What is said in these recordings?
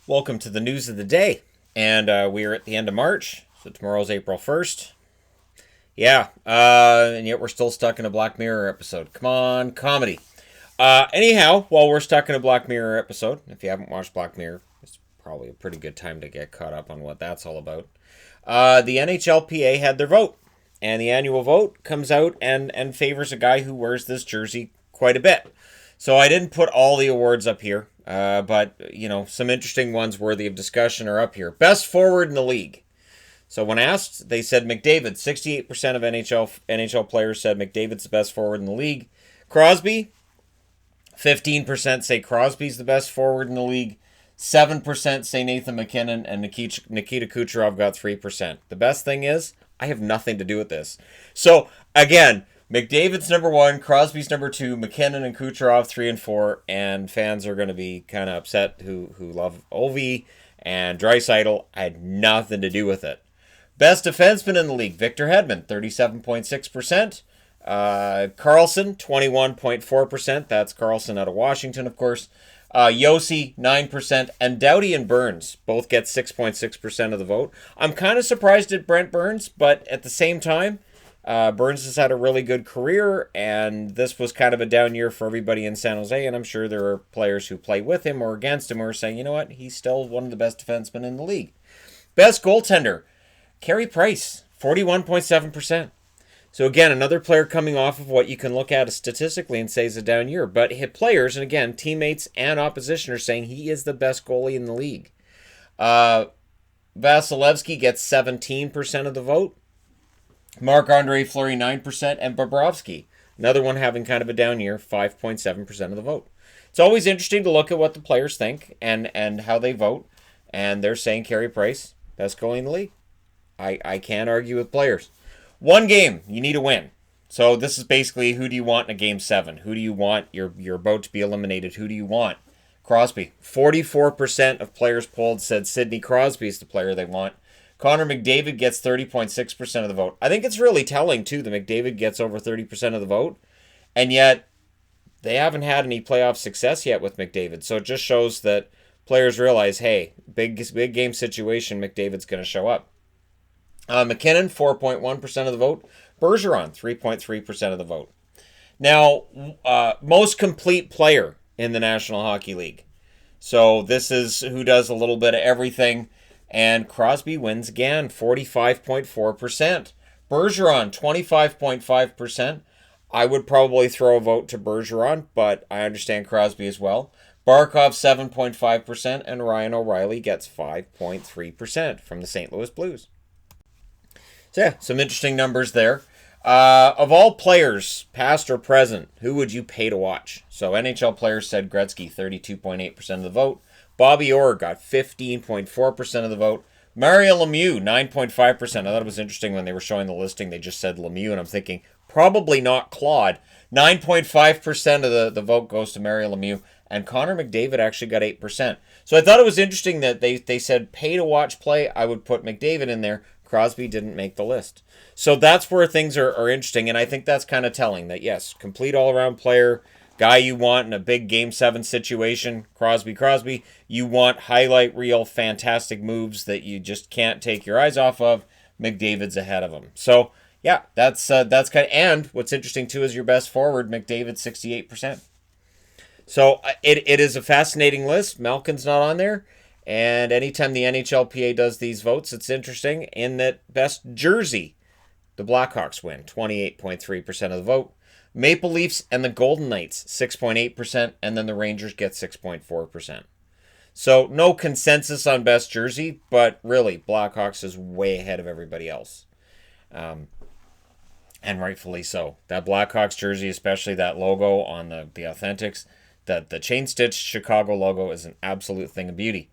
Welcome to the news of the day. And we are at the end of March, so tomorrow's April 1st. Yeah, and yet we're still stuck in a Black Mirror episode. Come on, comedy. Anyhow, while we're stuck in a Black Mirror episode, if you haven't watched Black Mirror, it's probably a pretty good time to get caught up on what that's all about. The NHLPA had their vote, and the annual vote comes out and favors a guy who wears this jersey quite a bit. So I didn't put all the awards up here, but, some interesting ones worthy of discussion are up here. Best forward in the league. So when asked, they said McDavid. 68% of NHL players said McDavid's the best forward in the league. Crosby, 15% say Crosby's the best forward in the league. 7% say Nathan MacKinnon, and Nikita Kucherov got 3%. The best thing is, I have nothing to do with this. So, again, McDavid's number 1, Crosby's number 2, MacKinnon and Kucherov 3 and 4, and fans are going to be kind of upset who love Ovi and Draisaitl. I had nothing to do with it. Best defenseman in the league, Victor Hedman, 37.6%. Carlson, 21.4%. That's Carlson out of Washington, of course. Yossi, 9%. And Doughty and Burns both get 6.6% of the vote. I'm kind of surprised at Brent Burns, but at the same time, Burns has had a really good career, and this was kind of a down year for everybody in San Jose, and I'm sure there are players who play with him or against him who are saying, you know what, he's still one of the best defensemen in the league. Best goaltender, Carey Price, 41.7%. So again, another player coming off of what you can look at statistically and say is a down year, but hit players, and again, teammates and opposition are saying he is the best goalie in the league. Vasilevsky gets 17% of the vote. Marc-Andre Fleury, 9%, and Bobrovsky, another one having kind of a down year, 5.7% of the vote. It's always interesting to look at what the players think and how they vote, and they're saying Carey Price, best goalie in the league. I can't argue with players. One game, you need a win. So this is basically, who do you want in a Game 7? Who do you want? You're about to be eliminated. Who do you want? Crosby. 44% of players polled said Sidney Crosby is the player they want. Connor McDavid gets 30.6% of the vote. I think it's really telling, too, that McDavid gets over 30% of the vote. And yet, they haven't had any playoff success yet with McDavid. So it just shows that players realize, hey, big game situation, McDavid's going to show up. MacKinnon, 4.1% of the vote. Bergeron, 3.3% of the vote. Now, most complete player in the National Hockey League. So this is who does a little bit of everything. And Crosby wins again, 45.4%. Bergeron, 25.5%. I would probably throw a vote to Bergeron, but I understand Crosby as well. Barkov, 7.5%, and Ryan O'Reilly gets 5.3% from the St. Louis Blues. So yeah, some interesting numbers there. Of all players, past or present, who would you pay to watch? So NHL players said Gretzky, 32.8% of the vote. Bobby Orr got 15.4% of the vote. Mario Lemieux, 9.5%. I thought it was interesting when they were showing the listing, they just said Lemieux, and I'm thinking, probably not Claude. 9.5% of the vote goes to Mario Lemieux, and Connor McDavid actually got 8%. So I thought it was interesting that they said pay to watch play. I would put McDavid in there. Crosby didn't make the list. So that's where things are interesting, and I think that's kind of telling that, yes, complete all-around player, guy you want in a big Game 7 situation, Crosby. You want highlight reel, fantastic moves that you just can't take your eyes off of. McDavid's ahead of him. So, yeah, that's kind of, and what's interesting, too, is your best forward, McDavid, 68%. So, it is a fascinating list. Malkin's not on there. And anytime the NHLPA does these votes, it's interesting in that best jersey, the Blackhawks win, 28.3% of the vote. Maple Leafs and the Golden Knights, 6.8%, and then the Rangers get 6.4%. So no consensus on best jersey, but really, Blackhawks is way ahead of everybody else. And rightfully so. That Blackhawks jersey, especially that logo on the Authentics, the chain-stitched Chicago logo is an absolute thing of beauty.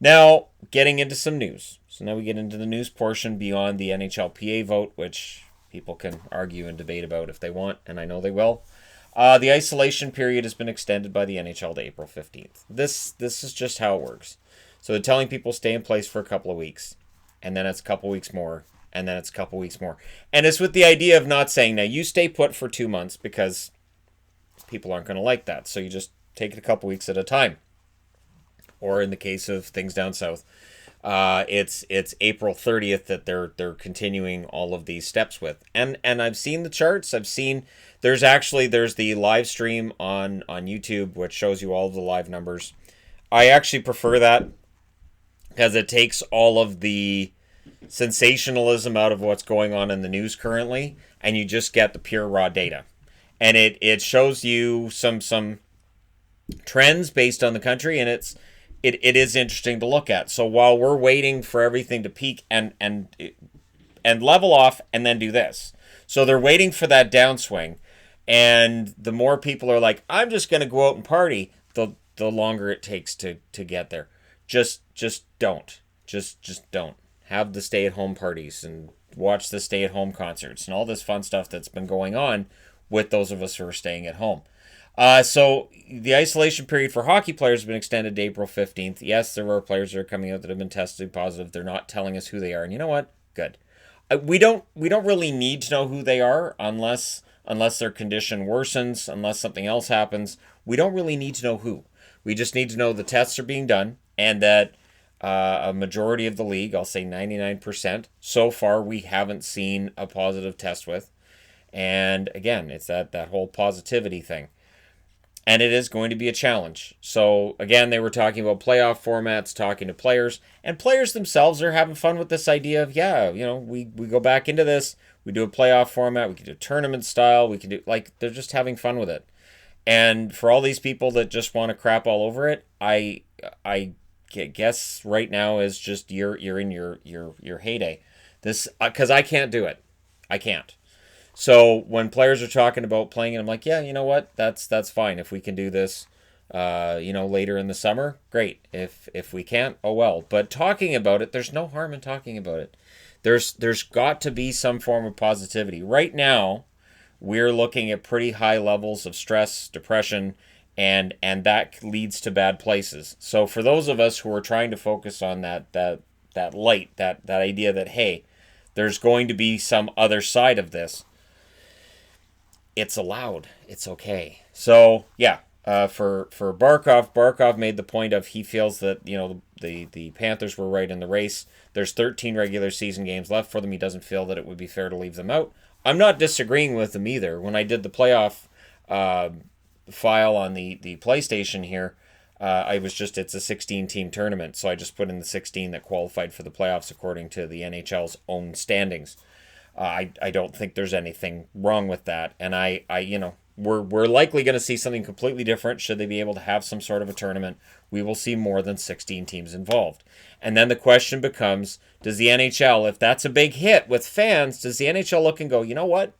Now, getting into some news. So now we get into the news portion beyond the NHLPA vote, which people can argue and debate about if they want, and I know they will. The isolation period has been extended by the NHL to April 15th. This is just how it works. So they're telling people stay in place for a couple of weeks, and then it's a couple weeks more, and then it's a couple weeks more. And it's with the idea of not saying, now you stay put for 2 months, because people aren't going to like that. So you just take it a couple weeks at a time. or in the case of things down south, it's April 30th that they're continuing all of these steps with. And I've seen the charts. I've seen there's the live stream on YouTube which shows you all of the live numbers. I actually prefer that because it takes all of the sensationalism out of what's going on in the news currently, and you just get the pure raw data. And it shows you some trends based on the country, and it is interesting to look at. So while we're waiting for everything to peak and level off and then do this. So they're waiting for that downswing, and the more people are like, I'm just going to go out and party, the longer it takes to get there. Just don't. Just don't. Have the stay-at-home parties and watch the stay-at-home concerts and all this fun stuff that's been going on with those of us who are staying at home. So the isolation period for hockey players has been extended to April 15th. Yes, there are players that are coming out that have been tested positive. They're not telling us who they are. And you know what? Good. We don't really need to know who they are unless their condition worsens, unless something else happens. We don't really need to know who. We just need to know the tests are being done and that a majority of the league, I'll say 99%, so far we haven't seen a positive test with. And again, it's that whole positivity thing. And it is going to be a challenge. So again, they were talking about playoff formats, talking to players, and players themselves are having fun with this idea of, we go back into this, we do a playoff format, we can do tournament style, we can do, they're just having fun with it. And for all these people that just want to crap all over it, I guess right now is just you're in your heyday. This because I can't do it. I can't. So when players are talking about playing, I'm like, yeah, you know what? That's fine. If we can do this, later in the summer, great. If we can't, oh well. But talking about it, there's no harm in talking about it. There's got to be some form of positivity. Right now, we're looking at pretty high levels of stress, depression, and that leads to bad places. So for those of us who are trying to focus on that light, that idea that, hey, there's going to be some other side of this, it's allowed. It's okay. So yeah, for Barkov made the point of he feels that the Panthers were right in the race. There's 13 regular season games left for them. He doesn't feel that it would be fair to leave them out. I'm not disagreeing with him either. When I did the playoff file on the PlayStation here, it's a 16-team tournament, so I just put in the 16 that qualified for the playoffs according to the NHL's own standings. I don't think there's anything wrong with that, and we're likely going to see something completely different should they be able to have some sort of a tournament. We will see more than 16 teams involved. And then the question becomes, does the NHL, if that's a big hit with fans, does the NHL look and go, you know what?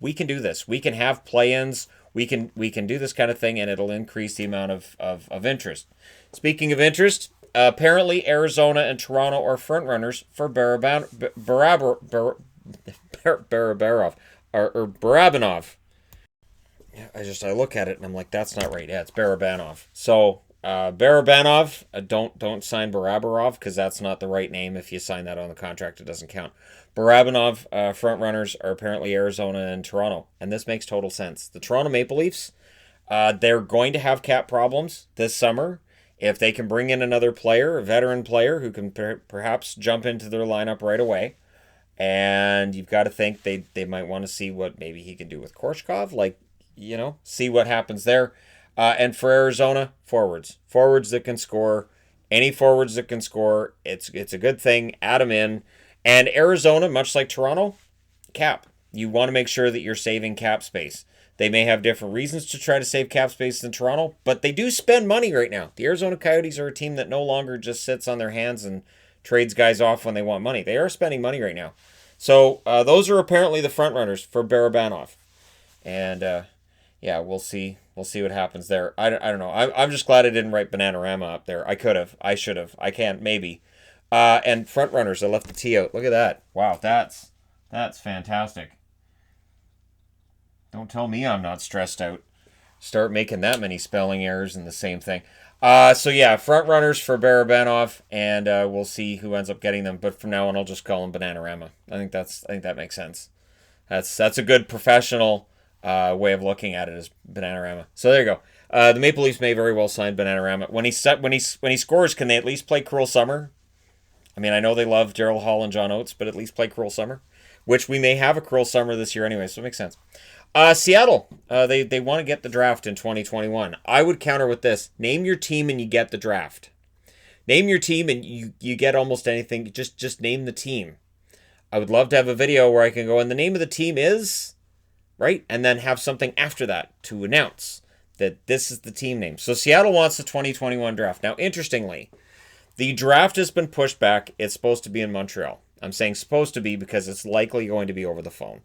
We can do this. We can have play-ins. We can do this kind of thing, and it'll increase the amount of interest. Speaking of interest, apparently Arizona and Toronto are frontrunners for Barabanov. I look at it and I'm like, that's not right. Yeah, it's Barabanov. So Barabanov, don't sign Barabanov because that's not the right name. If you sign that on the contract, it doesn't count. Barabanov front runners are apparently Arizona and Toronto, and this makes total sense. The Toronto Maple Leafs, they're going to have cap problems this summer. If they can bring in another player, a veteran player who can perhaps jump into their lineup right away, and you've got to think they might want to see what maybe he can do with Korshkov, see what happens there. And for Arizona, forwards that can score, any forwards that can score, it's a good thing. Add them in. And Arizona, much like Toronto, cap. You want to make sure that you're saving cap space. They may have different reasons to try to save cap space than Toronto, but they do spend money right now. The Arizona Coyotes are a team that no longer just sits on their hands and trades guys off when they want money. They are spending money right now. So those are apparently the front runners for Barabanov. And we'll see. We'll see what happens there. I don't know. I'm just glad I didn't write Bananarama up there. I could have. I should have. I can't. Maybe. And front runners. I left the T out. Look at that. Wow, that's fantastic. Don't tell me I'm not stressed out. Start making that many spelling errors in the same thing. Front runners for Barabanov, and we'll see who ends up getting them. But from now on, I'll just call him Bananarama. I think that makes sense. That's a good professional way of looking at it as Bananarama. So there you go. The Maple Leafs may very well sign Bananarama. When he scores, can they at least play Cruel Summer? I mean, I know they love Daryl Hall and John Oates, but at least play Cruel Summer, which we may have a Cruel Summer this year anyway, so it makes sense. Seattle, they want to get the draft in 2021. I would counter with this. Name your team and you get the draft. Name your team and you get almost anything. Just name the team. I would love to have a video where I can go, and the name of the team is, right? And then have something after that to announce that this is the team name. So Seattle wants the 2021 draft. Now, interestingly, the draft has been pushed back. It's supposed to be in Montreal. I'm saying supposed to be because it's likely going to be over the phone.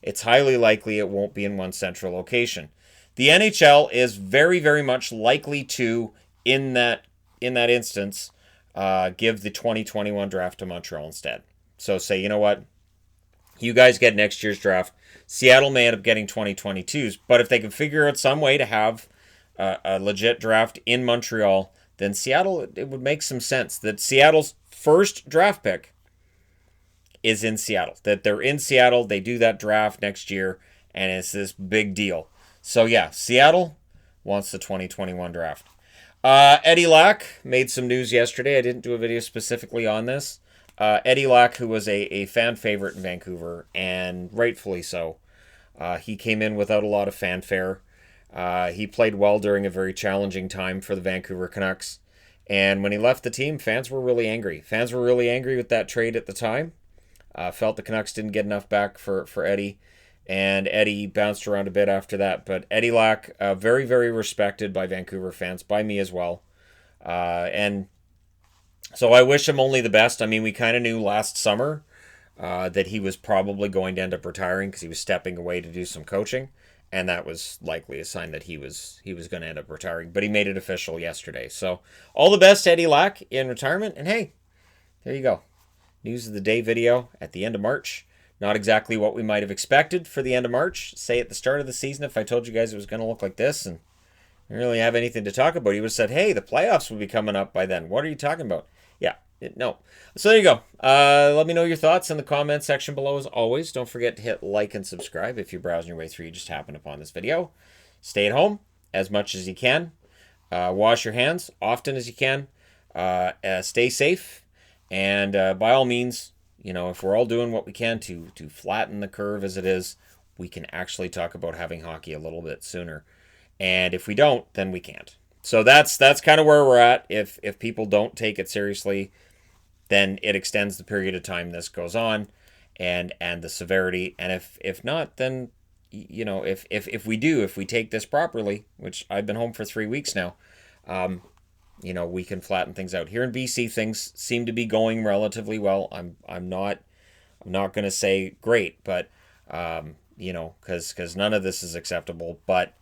It's highly likely it won't be in one central location. The NHL is very, very much likely to, in that instance, give the 2021 draft to Montreal instead. So say, you know what? You guys get next year's draft. Seattle may end up getting 2022's, but if they can figure out some way to have a legit draft in Montreal, then Seattle, it would make some sense that Seattle's first draft pick is in Seattle. That they're in Seattle, they do that draft next year, and it's this big deal. So yeah, Seattle wants the 2021 draft. Eddie Locke made some news yesterday. I didn't do a video specifically on this. Eddie Locke, who was a fan favorite in Vancouver, and rightfully so. He came in without a lot of fanfare. He played well during a very challenging time for the Vancouver Canucks. And when he left the team, fans were really angry. Fans were really angry with that trade at the time. Felt the Canucks didn't get enough back for Eddie. And Eddie bounced around a bit after that. But Eddie Locke, very, very respected by Vancouver fans, by me as well. And so I wish him only the best. I mean, we kind of knew last summer that he was probably going to end up retiring because he was stepping away to do some coaching. And that was likely a sign that he was going to end up retiring. But he made it official yesterday. So all the best, Eddie Locke, in retirement. And hey, there you go. News of the day video at the end of March. Not exactly what we might have expected for the end of March. Say at the start of the season, if I told you guys it was going to look like this and I didn't really have anything to talk about, you would have said, hey, the playoffs will be coming up by then. What are you talking about? Yeah, no. So there you go. Let me know your thoughts in the comment section below as always. Don't forget to hit like and subscribe if you're browsing your way through. You just happened upon this video. Stay at home as much as you can. Wash your hands often as you can. Stay safe. And by all means, you know, if we're all doing what we can to flatten the curve as it is, we can actually talk about having hockey a little bit sooner. And if we don't, then we can't. So that's kind of where we're at. If people don't take it seriously, then it extends the period of time this goes on and the severity. And if not, then, you know, if we take this properly, which I've been home for 3 weeks now, you know, we can flatten things out. Here in BC, things seem to be going relatively well. I'm not going to say great, but you know, because none of this is acceptable. But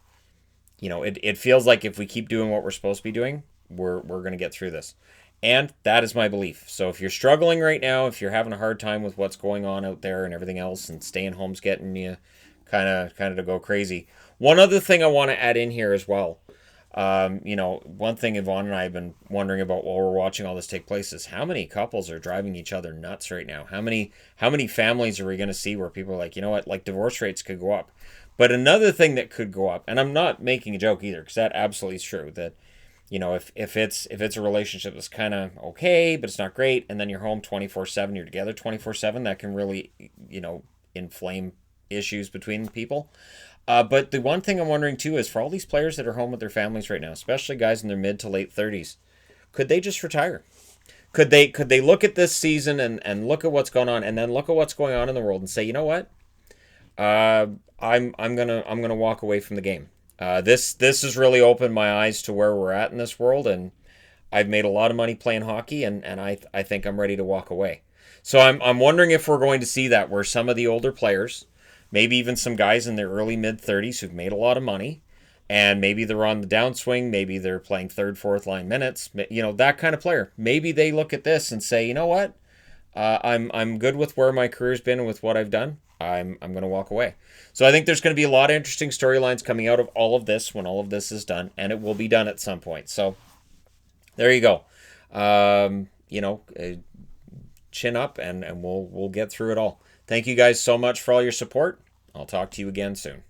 you know, it feels like if we keep doing what we're supposed to be doing, we're going to get through this, and that is my belief. So if you're struggling right now, if you're having a hard time with what's going on out there and everything else, and staying home's getting you kind of to go crazy. One other thing I want to add in here as well. You know, one thing Yvonne and I have been wondering about while we're watching all this take place is how many couples are driving each other nuts right now? How many families are we going to see where people are like, you know what, like divorce rates could go up. But another thing that could go up, and I'm not making a joke either, because that absolutely is true, that, you know, if it's a relationship that's kind of okay, but it's not great, and then you're home 24/7, you're together 24/7, that can really, you know, inflame issues between people. But the one thing I'm wondering too is for all these players that are home with their families right now, especially guys in their mid to late 30s, could they just retire? Could they look at this season and look at what's going on, and then look at what's going on in the world and say, you know what, I'm gonna walk away from the game. This has really opened my eyes to where we're at in this world, and I've made a lot of money playing hockey, and I think I'm ready to walk away. So I'm wondering if we're going to see that where some of the older players, maybe even some guys in their early mid-30s who've made a lot of money, and maybe they're on the downswing, maybe they're playing third, fourth line minutes, you know, that kind of player. Maybe they look at this and say, you know what, I'm good with where my career's been and with what I've done. I'm going to walk away. So I think there's going to be a lot of interesting storylines coming out of all of this when all of this is done, and it will be done at some point. So there you go. You know, chin up, and we'll get through it all. Thank you guys so much for all your support. I'll talk to you again soon.